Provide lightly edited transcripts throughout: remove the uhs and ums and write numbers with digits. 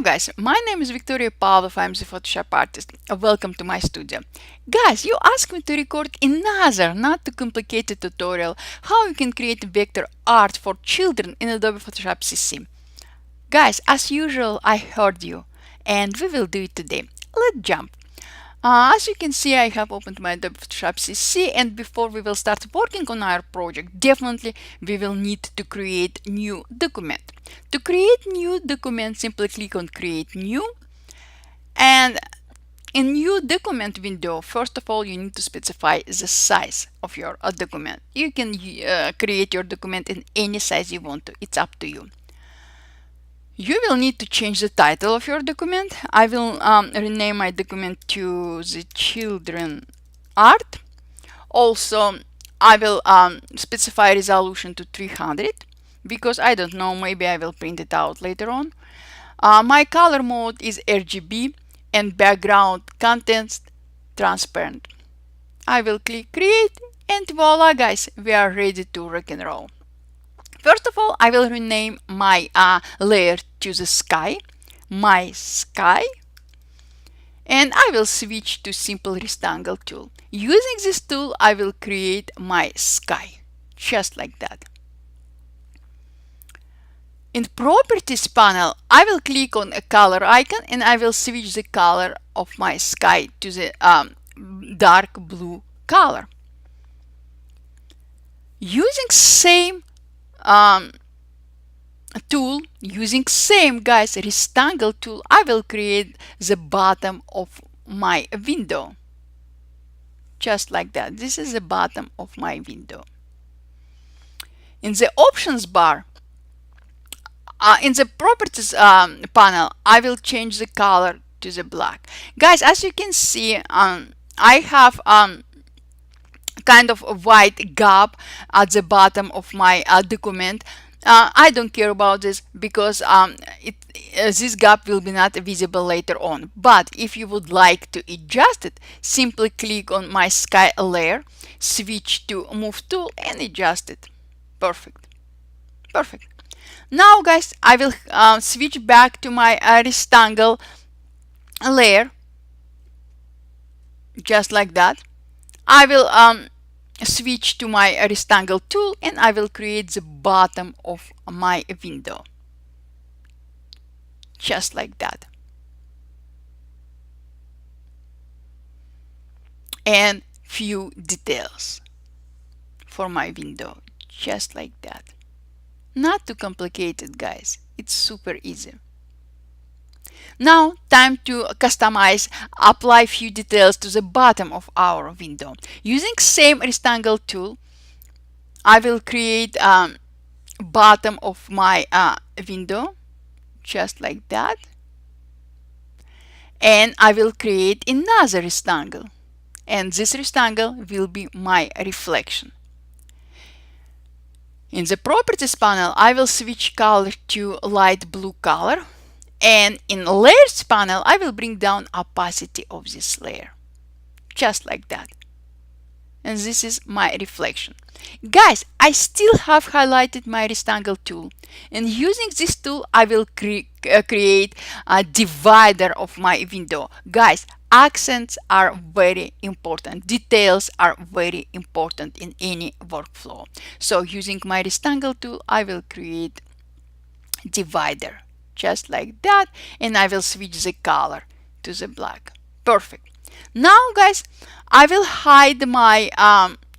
guys, my name is Victoria Pavlov. I'm the Photoshop artist. Welcome to my studio. Guys, you asked me to record another not too complicated tutorial how you can create vector art for children in Adobe Photoshop CC. Guys, as usual, I heard you and we will do it today. Let's jump. As you can see, I have opened my Adobe Photoshop CC, and before we will start working on our project, definitely we will need to create new document. To create new document, simply click on Create New, and in New Document window, first of all, you need to specify the size of your document. You can create your document in any size you want to. It's up to you. You will need to change the title of your document. I will rename my document to the children art. Also, I will specify resolution to 300 because I don't know, maybe I will print it out later on. My color mode is RGB and background contents transparent. I will click create and voila guys, we are ready to rock and roll. First of all, I will rename my layer to the sky, my sky, and I will switch to simple rectangle tool. Using this tool, I will create my sky, just like that. In properties panel, I will click on a color icon and I will switch the color of my sky to the dark blue color. Using same tool, using same guys rectangle tool, I will create the bottom of my window, just like that. This is the bottom of my window. In the options bar, in the properties panel, I will change the color to the black. Guys, as you can see, I have kind of a white gap at the bottom of my document. I don't care about this because this gap will be not visible later on. But if you would like to adjust it, simply click on my sky layer, switch to move tool and adjust it. Perfect. Perfect. Now guys, I will switch back to my rectangle layer, just like that. I will switch to my rectangle tool and I will create the bottom of my window, just like that. And few details for my window, just like that. Not too complicated guys, it's super easy. Now time to customize, apply few details to the bottom of our window. Using same rectangle tool, I will create bottom of my window, just like that. And I will create another rectangle. And this rectangle will be my reflection. In the properties panel, I will switch color to light blue color. And in layers panel, I will bring down opacity of this layer, just like that. And this is my reflection. Guys, I still have highlighted my rectangle tool, and using this tool I will create a divider of my window. Guys, accents are very important, details are very important in any workflow. So using my rectangle tool, I will create divider, just like that, and I will switch the color to the black. Perfect. Now guys, I will hide my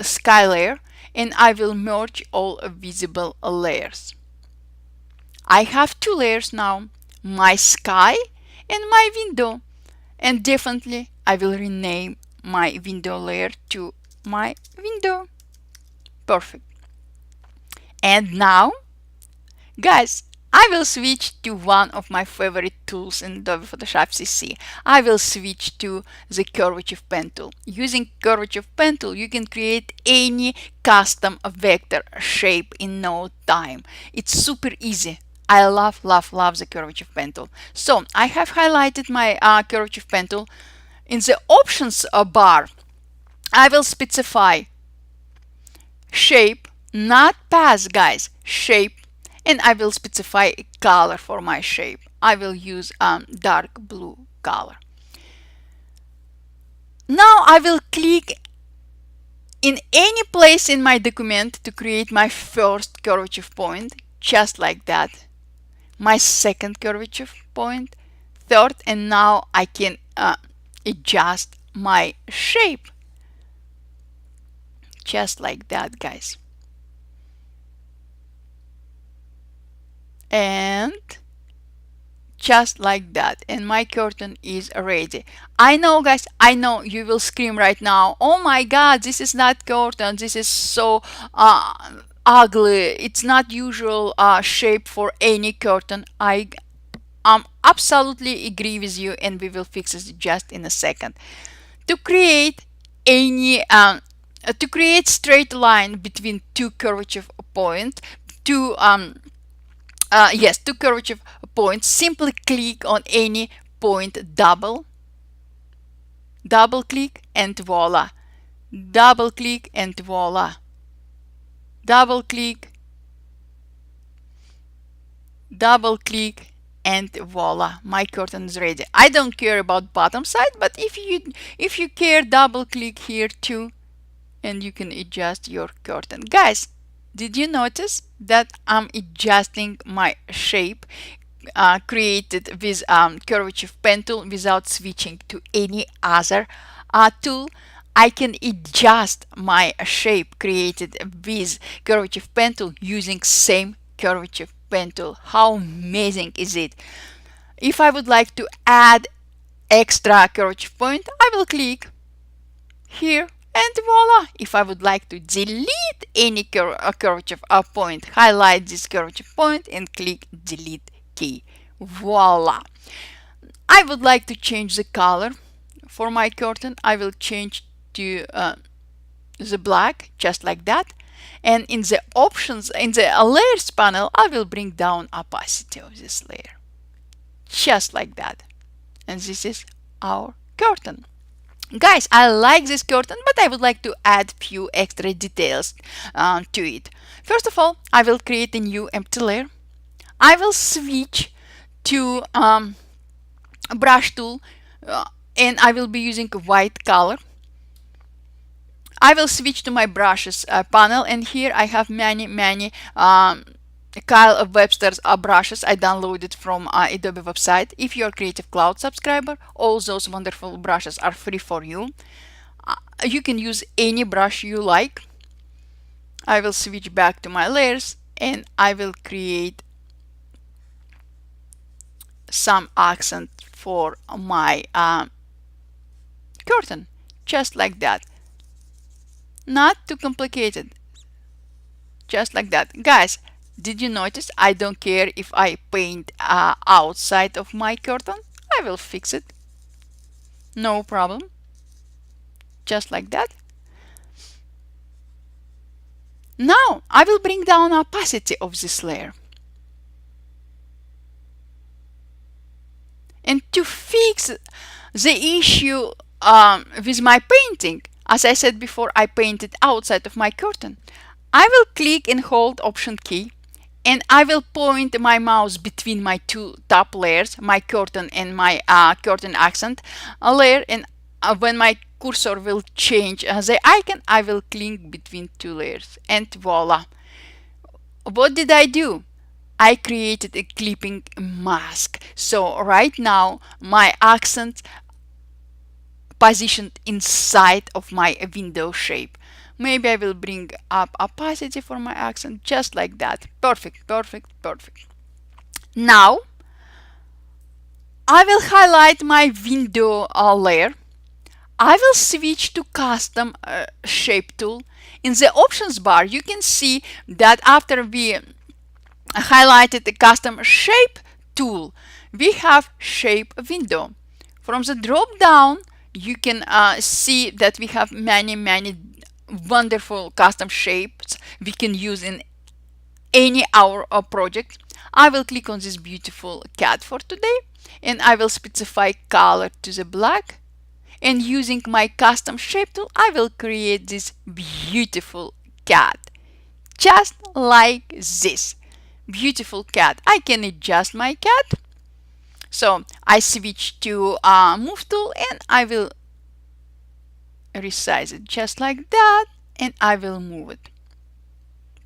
sky layer and I will merge all visible layers. I have two layers now, my sky and my window, and definitely I will rename my window layer to my window. Perfect. And now guys, I will switch to one of my favorite tools in Adobe Photoshop CC. I will switch to the curvature pen tool. Using curvature pen tool, you can create any custom vector shape in no time. It's super easy. I love the curvature pen tool. So I have highlighted my curvature pen tool. In the options bar, I will specify shape, not path guys, shape, and I will specify a color for my shape. I will use dark blue color. Now I will click in any place in my document to create my first curvature point, just like that. My second curvature point, third, and now I can adjust my shape. Just like that, guys. And just like that, and my curtain is ready. I know, guys, I know you will scream right now, oh my god, this is not curtain, this is so ugly, it's not usual shape for any curtain. I absolutely agree with you, and we will fix it just in a second. To create any to create straight line between two curvature points, two two curvature points, simply click on any point, double click, and voila. Double click and voila. Double click and voila, my curtain is ready. I don't care about bottom side, but if you care, double click here too, and you can adjust your curtain. Guys, did you notice that I'm adjusting my shape created with curvature pen tool without switching to any other tool? I can adjust my shape created with curvature pen tool using same curvature pen tool. How amazing is it? If I would like to add extra curvature point, I will click here and voila. If I would like to delete any curvature point, highlight this curvature point and click delete key. Voila. I would like to change the color for my curtain. I will change to the black, just like that. And in the options, in the layers panel, I will bring down opacity of this layer, just like that. And this is our curtain. Guys, I like this curtain, but I would like to add few extra details to it. First of all, I will create a new empty layer. I will switch to brush tool and I will be using a white color. I will switch to my brushes panel, and here I have many Kyle Webster's brushes I downloaded from Adobe website. If you're a Creative Cloud subscriber, all those wonderful brushes are free for you. You can use any brush you like. I will switch back to my layers and I will create some accent for my curtain, just like that. Not too complicated, just like that. Guys, did you notice I don't care if I paint outside of my curtain? I will fix it, no problem, just like that. Now I will bring down opacity of this layer. And to fix the issue with my painting, as I said before, I painted outside of my curtain. I will click and hold Option key, and I will point my mouse between my two top layers, my curtain and my curtain accent layer, and when my cursor will change the icon, I will click between two layers, and voila. What did I do? I created a clipping mask. So right now my accent positioned inside of my window shape. Maybe I will bring up opacity for my accent, just like that. Perfect, perfect, perfect. Now I will highlight my window layer. I will switch to custom shape tool. In the options bar, you can see that after we highlighted the custom shape tool, we have shape window. From the drop down, you can see that we have many wonderful custom shapes we can use in any our project. I will click on this beautiful cat for today, and I will specify color to the black, and using my custom shape tool I will create this beautiful cat, just like this. Beautiful cat. I can adjust my cat. So I switch to move tool and I will resize it just like that, and I will move it.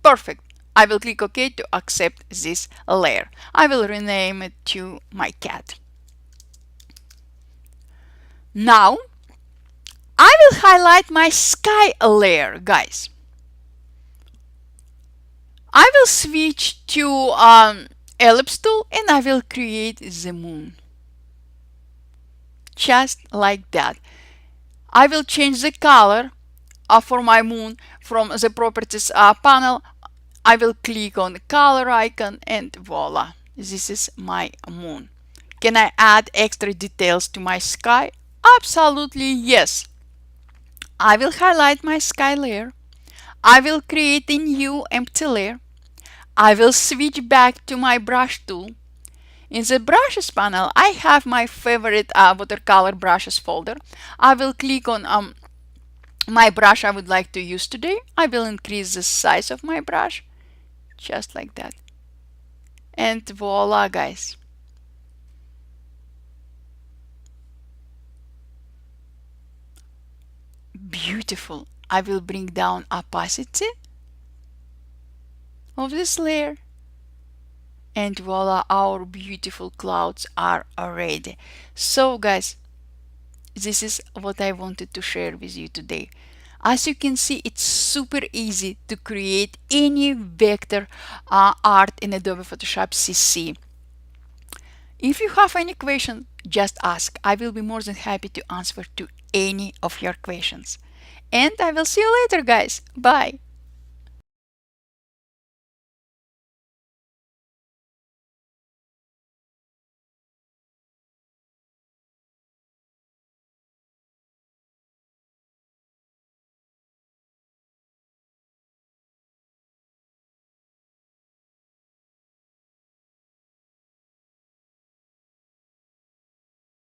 Perfect. I will click OK to accept this layer. I will rename it to my cat. Now I will highlight my sky layer, guys. I will switch to ellipse tool and I will create the moon. Just like that. I will change the color for my moon from the properties panel. I will click on the color icon and voila, this is my moon. Can I add extra details to my sky? Absolutely yes. I will highlight my sky layer. I will create a new empty layer. I will switch back to my brush tool. In the brushes panel, I have my favorite watercolor brushes folder. I will click on my brush I would like to use today. I will increase the size of my brush, just like that. And voila, guys. Beautiful. I will bring down opacity of this layer. And voila, our beautiful clouds are ready. So guys, this is what I wanted to share with you today. As you can see, it's super easy to create any vector art in Adobe Photoshop CC. If you have any question, just ask. I will be more than happy to answer to any of your questions. And I will see you later, guys. Bye.